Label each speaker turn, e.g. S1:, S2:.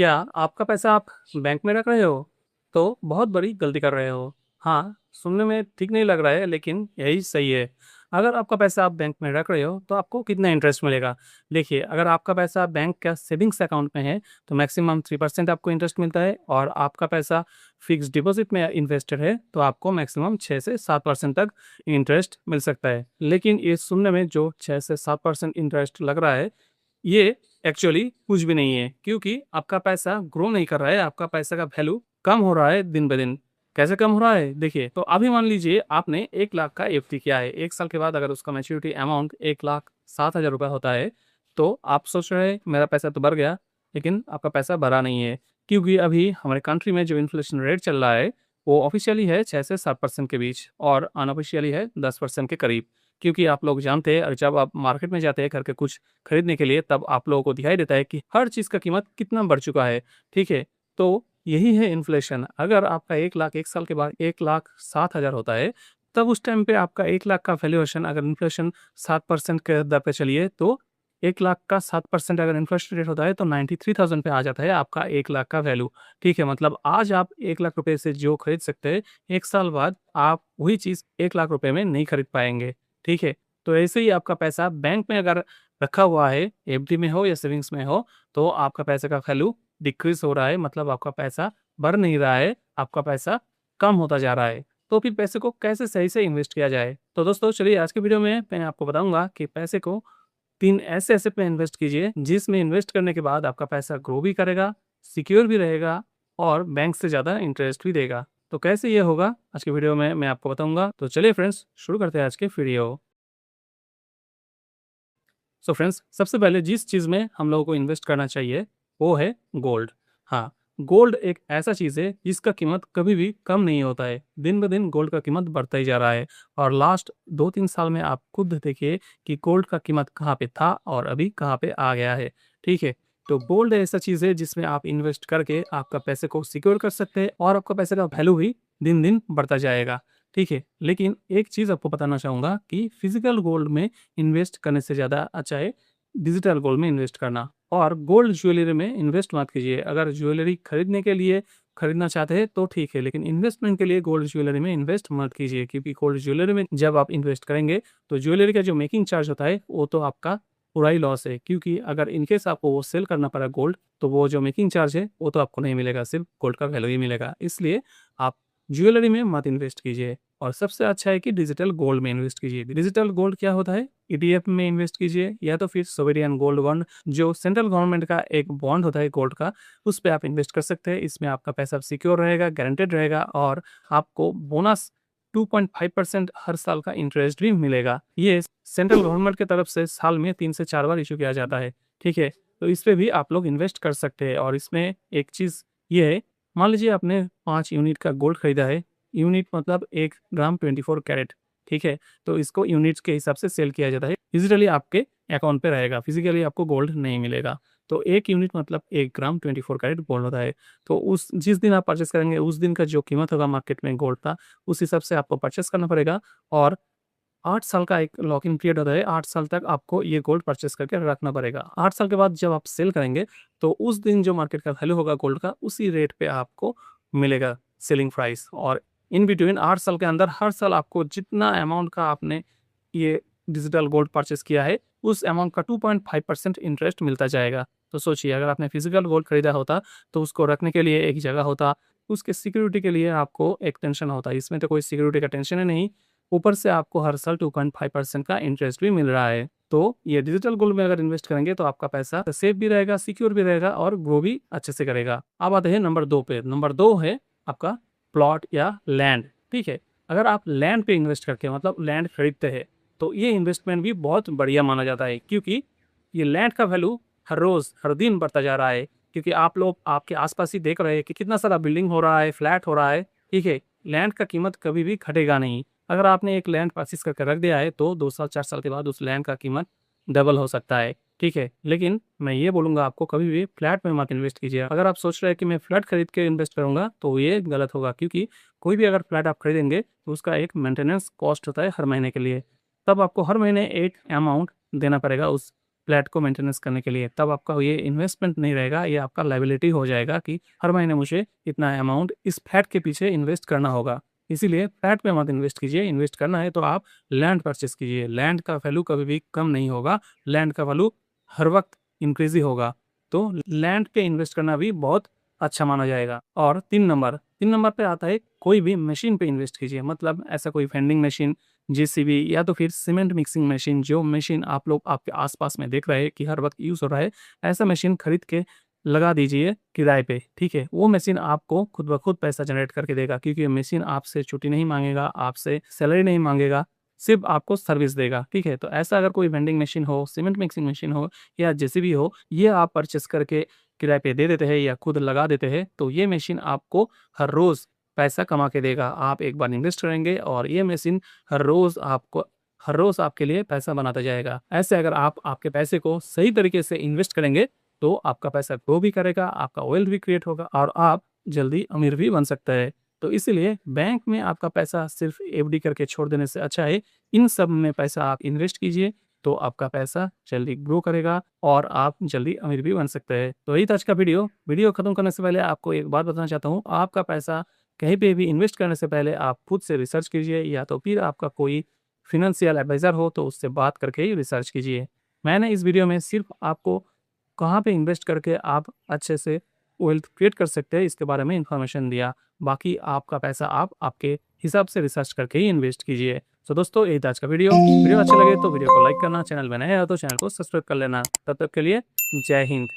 S1: क्या आपका पैसा आप बैंक में रख रहे हो? तो बहुत बड़ी गलती कर रहे हो। हाँ, सुनने में ठीक नहीं लग रहा है लेकिन यही सही है। अगर आपका पैसा आप बैंक में रख रहे हो तो आपको कितना इंटरेस्ट मिलेगा? देखिए, अगर आपका पैसा बैंक का सेविंग्स अकाउंट में है तो मैक्सिमम 3% आपको इंटरेस्ट मिलता है, और आपका पैसा फिक्स डिपॉजिट में इन्वेस्टेड है तो आपको मैक्सिमम 6 से 7% तक इंटरेस्ट मिल सकता है। लेकिन ये सुनने में जो 6 से 7% इंटरेस्ट लग रहा है, ये एक्चुअली कुछ भी नहीं है, क्योंकि आपका पैसा ग्रो नहीं कर रहा है, आपका पैसा का वैल्यू कम हो रहा है दिन ब दिन। कैसे कम हो रहा है? देखिए, तो अभी मान लीजिए आपने 1 लाख का एफडी किया है। 1 साल के बाद अगर उसका मैच्योरिटी अमाउंट 1,07,000 रुपये होता है, तो आप सोच रहे हैं मेरा पैसा तो बढ़ गया, लेकिन आपका पैसा बढ़ा नहीं है, क्योंकि अभी हमारे कंट्री में जो इन्फ्लेशन रेट चल रहा है वो ऑफिशियली है 6 से 7% के बीच, और अनऑफिशियली है 10% के करीब। क्योंकि आप लोग जानते हैं, और जब आप मार्केट में जाते हैं करके कुछ खरीदने के लिए, तब आप लोगों को दिखाई देता है कि हर चीज़ का कीमत कितना बढ़ चुका है। ठीक है? तो यही है इन्फ्लेशन। अगर आपका 1 लाख 1 साल के बाद 1,07,000 होता है, तब उस टाइम पे आपका 1 लाख का वैल्यूएशन, अगर इन्फ्लेशन 7% के दर पे चलिए, तो 1 लाख का 7% अगर इन्फ्लेशन रेट होता है तो 93,000 पे आ जाता है आपका 1 लाख का वैल्यू। ठीक है? मतलब आज आप 1 लाख रुपए से जो खरीद सकते हैं, 1 साल बाद आप वही चीज़ 1 लाख रुपए में नहीं खरीद पाएँगे। ठीक है? तो ऐसे ही आपका पैसा बैंक में अगर रखा हुआ है, एफडी में हो या सेविंग्स में हो, तो आपका पैसे का वैल्यू डिक्रीज़ हो रहा है, मतलब आपका पैसा बढ़ नहीं रहा है, आपका पैसा कम होता जा रहा है। तो फिर पैसे को कैसे सही से इन्वेस्ट किया जाए? तो दोस्तों, चलिए आज के वीडियो में मैं आपको बताऊँगा कि पैसे को 3 ऐसे एसेट में इन्वेस्ट कीजिए, जिसमें इन्वेस्ट करने के बाद आपका पैसा ग्रो भी करेगा, सिक्योर भी रहेगा, और बैंक से ज़्यादा इंटरेस्ट भी देगा। तो कैसे ये होगा, आज के वीडियो में मैं आपको बताऊँगा। तो चलिए फ्रेंड्स, शुरू करते हैं आज के वीडियो। सो फ्रेंड्स, सबसे पहले जिस चीज़ में हम लोगों को इन्वेस्ट करना चाहिए वो है गोल्ड। हाँ, गोल्ड एक ऐसा चीज़ है जिसका कीमत कभी भी कम नहीं होता है। दिन ब दिन गोल्ड का कीमत बढ़ता ही जा रहा है, और लास्ट 2-3 साल में आप खुद देखिए कि गोल्ड का कीमत कहाँ पे था और अभी कहाँ पे आ गया है। ठीक है? तो गोल्ड ऐसा चीज़ है जिसमें आप इन्वेस्ट करके आपका पैसे को सिक्योर कर सकते हैं, और आपका पैसे का वैल्यू भी दिन-दिन बढ़ता जाएगा। ठीक है? लेकिन एक चीज़ आपको बताना चाहूँगा कि फिज़िकल गोल्ड में इन्वेस्ट करने से ज़्यादा अच्छा है डिजिटल गोल्ड में इन्वेस्ट करना। और गोल्ड ज्वेलरी में इन्वेस्ट मत कीजिए। अगर ज्वेलरी खरीदने के लिए खरीदना चाहते हैं तो ठीक है, लेकिन इन्वेस्टमेंट के लिए गोल्ड ज्वेलरी में इन्वेस्ट मत कीजिए, क्योंकि गोल्ड ज्वेलरी में जब आप इन्वेस्ट करेंगे तो ज्वेलरी का जो मेकिंग चार्ज होता है वो तो आपका पूरा ही लॉस है, क्योंकि अगर इनकेस आपको वो सेल करना पड़ा गोल्ड, तो वो जो मेकिंग चार्ज है वो तो आपको नहीं मिलेगा, सिर्फ गोल्ड का वैल्यू ही मिलेगा। इसलिए आप ज्वेलरी में मत इन्वेस्ट कीजिए, और सबसे अच्छा है कि डिजिटल गोल्ड में इन्वेस्ट कीजिए। डिजिटल गोल्ड क्या होता है? ईटीएफ में इन्वेस्ट कीजिए, या तो फिर सोवेरियन गोल्ड बॉन्ड, जो सेंट्रल गवर्नमेंट का एक बॉन्ड होता है गोल्ड का, उस पे आप इन्वेस्ट कर सकते हैं। इसमें आपका पैसा सिक्योर रहेगा, गारंटेड रहेगा, और आपको बोनस 2.5% हर साल का इंटरेस्ट भी मिलेगा। ये सेंट्रल गवर्नमेंट की तरफ से साल में 3 से 4 बार इश्यू किया जाता है। ठीक है? तो इस पे भी आप लोग इन्वेस्ट कर सकते हैं, और इसमें एक चीज़ ये है, मान लीजिए आपने 5 यूनिट का गोल्ड खरीदा है। यूनिट मतलब 1 ग्राम 24 कैरेट। ठीक है? तो इसको यूनिट्स के हिसाब से सेल किया जाता है। डिजिटली आपके अकाउंट पे रहेगा, फिज़िकली आपको गोल्ड नहीं मिलेगा। तो 1 यूनिट मतलब 1 ग्राम 24 कैरेट गोल्ड होता है। तो उस जिस दिन आप परचेज़ करेंगे, उस दिन का जो कीमत होगा मार्केट में गोल्ड का, उस हिसाब से आपको परचेज़ करना पड़ेगा, और 8 साल का एक लॉक इन पीरियड होता है। 8 साल तक आपको ये गोल्ड परचेज़ करके रखना पड़ेगा। 8 साल के बाद जब आप सेल करेंगे, तो उस दिन जो मार्केट का वैल्यू होगा गोल्ड का, उसी रेट पे आपको मिलेगा सेलिंग प्राइस। और इन बिटवीन 8 साल के अंदर हर साल आपको जितना अमाउंट का आपने ये डिजिटल गोल्ड परचेज़ किया है, उस अमाउंट का 2.5% इंटरेस्ट मिलता जाएगा। तो सोचिए, अगर आपने फिज़िकल गोल्ड खरीदा होता, तो उसको रखने के लिए एक जगह होता, उसके सिक्योरिटी के लिए आपको एक टेंशन होता। इसमें तो कोई सिक्योरिटी का टेंशन ही नहीं, ऊपर से आपको हर साल 2.5% का इंटरेस्ट भी मिल रहा है। तो ये डिजिटल गोल्ड में अगर इन्वेस्ट करेंगे तो आपका पैसा सेफ भी रहेगा, सिक्योर भी रहेगा, और ग्रो भी अच्छे से करेगा। अब आते हैं नंबर 2 पे। नंबर 2 है आपका प्लॉट या लैंड। ठीक है? अगर आप लैंड पे इन्वेस्ट करके, मतलब लैंड खरीदते हैं, तो ये इन्वेस्टमेंट भी बहुत बढ़िया माना जाता है, क्योंकि ये लैंड का वैल्यू हर रोज़, हर दिन बढ़ता जा रहा है। क्योंकि आप लोग आपके आस-पास ही देख रहे हैं कि कितना सारा बिल्डिंग हो रहा है, फ्लैट हो रहा है। ठीक है? लैंड का कीमत कभी भी घटेगा नहीं। अगर आपने एक लैंड परचेज़ करके रख दिया है, तो 2 साल 4 साल के बाद उस लैंड का कीमत डबल हो सकता है। ठीक है? लेकिन मैं ये बोलूँगा आपको, कभी भी फ्लैट में मत इन्वेस्ट कीजिए। अगर आप सोच रहे हैं कि मैं फ्लैट खरीद के इन्वेस्ट करूँगा, तो ये गलत होगा, क्योंकि कोई भी अगर फ्लैट आप खरीदेंगे तो उसका एक मेंटेनेंस कॉस्ट होता है हर महीने के लिए। तब आपको हर महीने एक अमाउंट देना पड़ेगा उस फ्लैट को मेंटेनेंस करने के लिए, तब आपका ये इन्वेस्टमेंट नहीं रहेगा, ये आपका लायबिलिटी हो जाएगा कि हर महीने मुझे इतना अमाउंट इस फ्लैट के पीछे इन्वेस्ट करना होगा। इसीलिए फ्लैट पे मत इन्वेस्ट कीजिए, इन्वेस्ट करना है तो आप लैंड परचेज़ कीजिए। लैंड का वैल्यू कभी भी कम नहीं होगा, लैंड का वैल्यू हर वक़्त इंक्रीज़ ही होगा। तो लैंड पे इन्वेस्ट करना भी बहुत अच्छा माना जाएगा। और 3 नंबर पे आता है कोई भी मशीन पे इन्वेस्ट कीजिए, मतलब ऐसा कोई वेंडिंग मशीन, जेसीबी या तो फिर सीमेंट मिक्सिंग मशीन, जो मशीन आप लोग आपके आस-पास में देख रहे हैं कि हर वक़्त यूज़ हो रहा है, ऐसा मशीन खरीद के लगा दीजिए किराए पे, ठीक है? वो मशीन आपको खुद ब खुद पैसा जनरेट करके देगा, क्योंकि ये मशीन आपसे छुट्टी नहीं माँगेगा, आपसे सैलरी नहीं माँगेगा, सिर्फ़ आपको सर्विस देगा, ठीक है? तो ऐसा अगर कोई वेंडिंग मशीन हो, सीमेंट मिक्सिंग मशीन हो या जेसीबी हो, ये आप परचेज़ करके किराए पे दे देते हैं या खुद लगा देते हैं, तो ये मशीन आपको हर रोज़ पैसा कमा के देगा। आप एक बार इन्वेस्ट करेंगे और ये मशीन हर रोज़ आपके लिए पैसा बनाता जाएगा। ऐसे अगर आप आपके पैसे को सही तरीके से इन्वेस्ट करेंगे, तो आपका पैसा ग्रो भी करेगा, आपका वेल्थ भी क्रिएट होगा और आप जल्दी अमीर भी बन सकते हैं। तो इसीलिए बैंक में आपका पैसा सिर्फ़ एफडी करके छोड़ देने से अच्छा है, इन सब में पैसा आप इन्वेस्ट कीजिए, तो आपका पैसा जल्दी ग्रो करेगा और आप जल्दी अमीर भी बन सकते हैं। तो यही था आज का वीडियो। वीडियो खत्म करने से पहले आपको एक बात बताना चाहता हूँ, आपका पैसा कहीं पे भी इन्वेस्ट करने से पहले आप खुद से रिसर्च कीजिए, या तो फिर आपका कोई फ़ाइनेंशियल एडवाइज़र हो तो उससे बात करके ही रिसर्च कीजिए। मैंने इस वीडियो में सिर्फ़ आपको कहाँ पे इन्वेस्ट करके आप अच्छे से वेल्थ क्रिएट कर सकते हैं, इसके बारे में इन्फॉर्मेशन दिया। बाकी आपका पैसा आप आपके हिसाब से रिसर्च करके ही इन्वेस्ट कीजिए। तो दोस्तों, यही था आज का वीडियो। वीडियो अच्छा लगे तो वीडियो को लाइक करना, चैनल में नए हो तो चैनल को सब्सक्राइब कर लेना। तब तक के लिए जय हिंद।